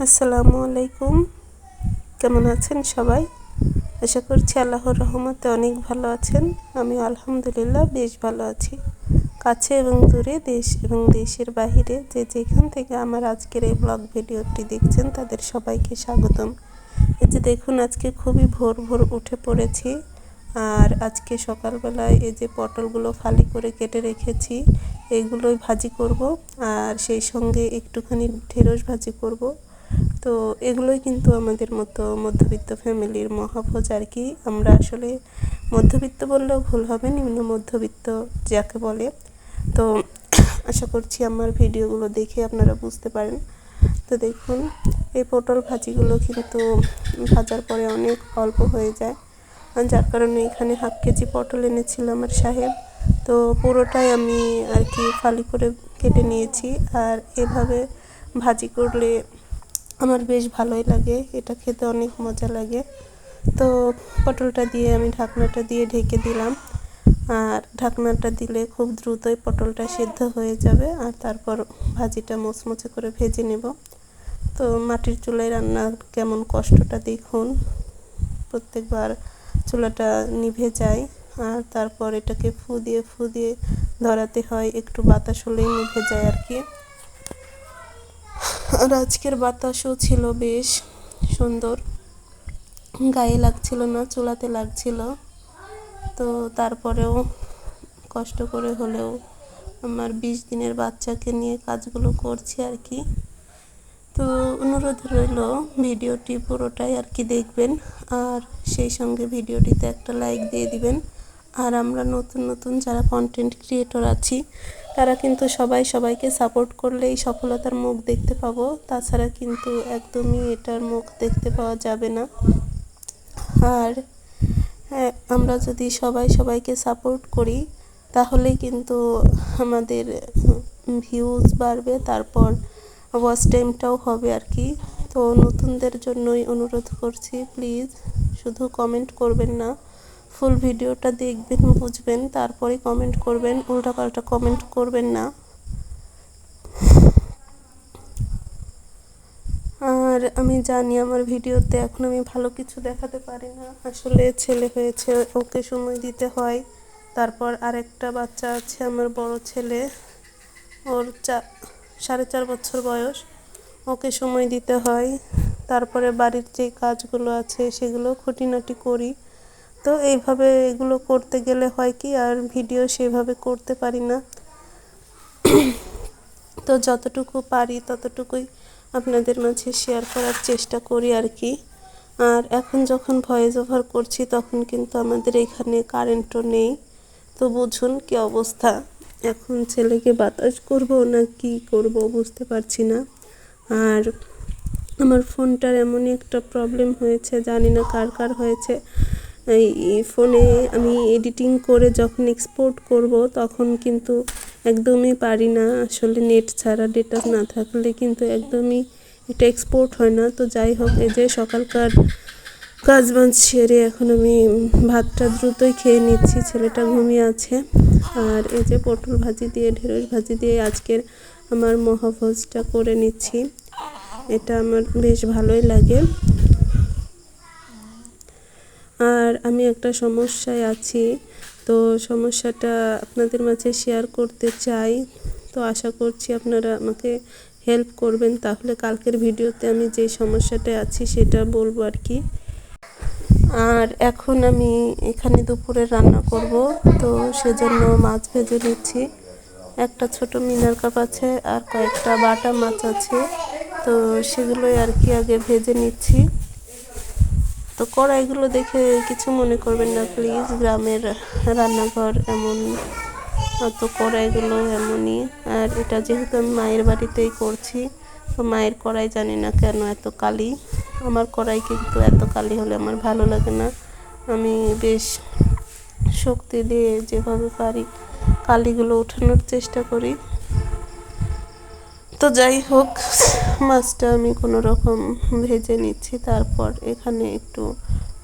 আসসালামু আলাইকুম। কেমন আছেন সবাই? আশা করছি আল্লাহর রহমতে অনেক ভালো আছেন। আমি আলহামদুলিল্লাহ বেশ ভালো আছি। কাছে এবং দূরে, দেশ এবং দেশের বাহিরে যে যেখান থেকে আমার আজকের এই ব্লগ ভিডিওটি দেখছেন তাদের সবাইকে স্বাগতম। এই যে দেখুন, আজকে খুবই ভোর ভোর উঠে পড়েছি। আর আজকে সকালবেলায় এই যে পটলগুলো ফালি করে কেটে রেখেছি, এইগুলোই ভাজি করব। আর সেই সঙ্গে একটুখানি ঢেঁড়স ভাজি করব। তো এগুলোই কিন্তু আমাদের মতো মধ্যবিত্ত ফ্যামিলির মহাভোজ আর কি। আমরা আসলে মধ্যবিত্ত বললেও ভুল হবে, নিম্ন মধ্যবিত্ত যাকে বলে। তো আশা করছি আমার ভিডিওগুলো দেখে আপনারা বুঝতে পারেন। তো দেখুন, এই পটল ভাজিগুলো কিন্তু ভাজার পরে অনেক অল্প হয়ে যায়, যার কারণে এখানে হাফ কেজি পটল এনেছিল আমার সাহেব। তো পুরোটাই আমি আর কি ফালি করে কেটে নিয়েছি। আর এভাবে ভাজি করলে আমার বেশ ভালোই লাগে, এটা খেতে অনেক মজা লাগে। তো পটলটা দিয়ে আমি ঢাকনাটা দিয়ে ঢেকে দিলাম। আর ঢাকনাটা দিলে খুব দ্রুতই পটলটা সিদ্ধ হয়ে যাবে। আর তারপর ভাজিটা মুচমুচে করে ভেজে নেব। তো মাটির চুলায় রান্নার কেমন কষ্টটা দেখুন, প্রত্যেকবার চুলাটা নিভে যায়। আর তারপর এটাকে ফু দিয়ে ধরাতে হয়, একটু বাতাস হলেই নিভে যায় আর কি। আর আজকের বাতাসও ছিল বেশ সুন্দর, গায়ে লাগছিল না, চুলাতে লাগছিল। তো তারপরেও কষ্ট করে হলেও আমার 20 দিনের বাচ্চাকে নিয়ে কাজগুলো করছি আর কি। তো অনুরোধ রইল ভিডিওটি পুরোটাই আর কি দেখবেন, আর সেই সঙ্গে ভিডিওটিতে একটা লাইক দিয়ে দিবেন। আর আমরা নতুন যারা কন্টেন্ট ক্রিয়েটর আছি তারা কিন্তু সবাইকে সাপোর্ট করলেই সফলতার মুখ দেখতে পাবো, তাছাড়া কিন্তু একদমই এটার মুখ দেখতে পাওয়া যাবে না। আর হ্যাঁ, আমরা যদি সবাইকে সাপোর্ট করি তাহলেই কিন্তু আমাদের ভিউজ বাড়বে, তারপর ওয়াচ টাইমটাও হবে আর কি। তো নতুনদের জন্যই অনুরোধ করছি, প্লিজ শুধু কমেন্ট করবেন না, ফুল ভিডিওটা দেখবেন, বুঝবেন, তারপরে কমেন্ট করবেন। উল্টাপাল্টা কমেন্ট করবেন না। আর আমি জানি আমার ভিডিওতে এখন আমি ভালো কিছু দেখাতে পারি না, আসলে ছেলে হয়েছে, ওকে সময় দিতে হয়। তারপর আরেকটা বাচ্চা আছে আমার বড় ছেলে, ওর 4.5 বছর বয়স, ওকে সময় দিতে হয়। তারপরে বাড়ির যে কাজগুলো আছে সেগুলো খুঁটিনাটি করি। তো এইভাবে এগুলো করতে গেলে হয় কি, আর ভিডিও সেভাবে করতে পারি না। তো যতটুকু পারি ততটুকুই আপনাদের মাঝে শেয়ার করার চেষ্টা করি আর কি। আর এখন যখন ভয়েস ওভার করছি তখন কিন্তু আমাদের এখানে কারেন্টও নেই। তো বুঝুন কি অবস্থা, এখন ছেলেকে বাতাস করব না কি করব বুঝতে পারছি না। আর আমার ফোনটার এমনই একটা প্রবলেম হয়েছে, জানি না কার হয়েছে। এই ফোনে আমি এডিটিং করে যখন এক্সপোর্ট করব তখন কিন্তু একদমই পারি না, আসলে নেট ছাড়া ডেটা না থাকলে কিন্তু একদমই এটা এক্সপোর্ট হয় না। তো যাই হোক, এই যে সকালকার কাজবাজ সেরে এখন আমি ভাতটা দ্রুতই খেয়ে নিচ্ছি, ছেলেটা ঘুমিয়ে আছে। আর এই যে পটল ভাজি দিয়ে ঢেঁড়স ভাজি দিয়ে আজকের আমার মহাভোজটা করে নিচ্ছি, এটা আমার বেশ ভালোই লাগে। আর আমি একটা সমস্যায় আছি, তো সমস্যাটা আপনাদের মাঝে শেয়ার করতে চাই। তো আশা করছি আপনারা আমাকে হেল্প করবেন, তাহলে কালকের ভিডিওতে আমি যে সমস্যাটায় আছি সেটা বলবো আর কি। আর এখন আমি এখানে দুপুরে রান্না করব, তো সেজন্য মাছ ভেজে নিচ্ছি। একটা ছোট মিনার কাপ আছে আর কয়েকটা বাটা মাছ আছে, তো সেগুলোই আর কি আগে ভেজে নিচ্ছি। তো কড়াইগুলো দেখে কিছু মনে করবেন না প্লিজ, গ্রামের রান্নাঘর এমন, তো কড়াইগুলো এমনই। আর এটা যেহেতু আমি মায়ের বাড়িতেই করছি, তো মায়ের কড়াই জানি না কেন এত কালি। আমার কড়াই কিন্তু এত কালি হলে আমার ভালো লাগে না, আমি বেশ শক্তি দিয়ে যেভাবে পারি কালিগুলো ওঠানোর চেষ্টা করি। তো যাই হোক, মাছটা আমি কোনো রকম ভেজে নিচ্ছি, তারপর এখানে একটু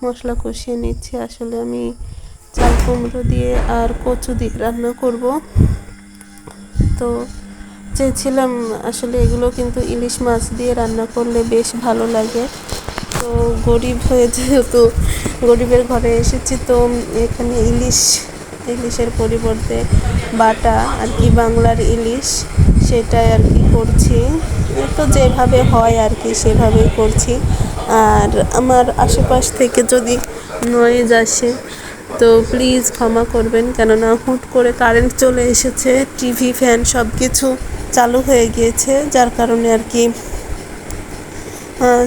মশলা কষিয়ে নিচ্ছি। আসলে আমি চাল কুমড়ো দিয়ে আর কচু দিয়ে রান্না করব। তো চেয়েছিলাম আসলে এগুলো কিন্তু ইলিশ মাছ দিয়ে রান্না করলে বেশ ভালো লাগে। তো গরিব হয়ে যেহেতু গরিবের ঘরে এসেছি, তো এখানে ইলিশের পরিবর্তে বাটা আর কি বাংলার ইলিশ, সেটাই আর কি করছি। তো যেভাবে হয় আর কি সেভাবেই করছি। আর আমার আশেপাশ থেকে যদি নয়েজ আসে তো প্লিজ ক্ষমা করবেন, কেননা হুট করে কারেন্ট চলে এসেছে, টিভি ফ্যান সব কিছু চালু হয়ে গিয়েছে, যার কারণে আর কি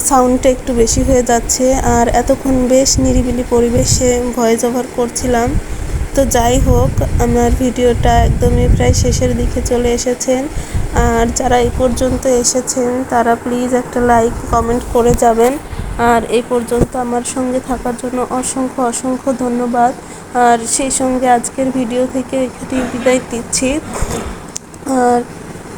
সাউন্ডটা একটু বেশি হয়ে যাচ্ছে। আর এতক্ষণ বেশ নিরিবিলি পরিবেশে ভয়েস ওভার করছিলাম। তো যাই হোক, আমার ভিডিওটা একদমই প্রায় শেষের দিকে চলে এসেছেন। আর যারা এই পর্যন্ত এসেছেন তারা প্লিজ একটা লাইক কমেন্ট করে যাবেন। আর এই পর্যন্ত আমার সঙ্গে থাকার জন্য অসংখ্য অসংখ্য ধন্যবাদ। আর সেই সঙ্গে আজকের ভিডিও থেকে এখানেই বিদায় দিচ্ছি। আর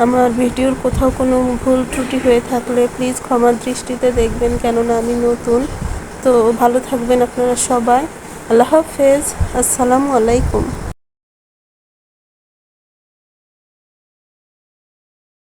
আমার ভিডিওর কোথাও কোনো ভুল ত্রুটি হয়ে থাকলে প্লিজ ক্ষমার দৃষ্টিতে দেখবেন, কেননা আমি নতুন। তো ভালো থাকবেন আপনারা সবাই। আল্লাহ হাফেজ। আসসালামু আলাইকুম।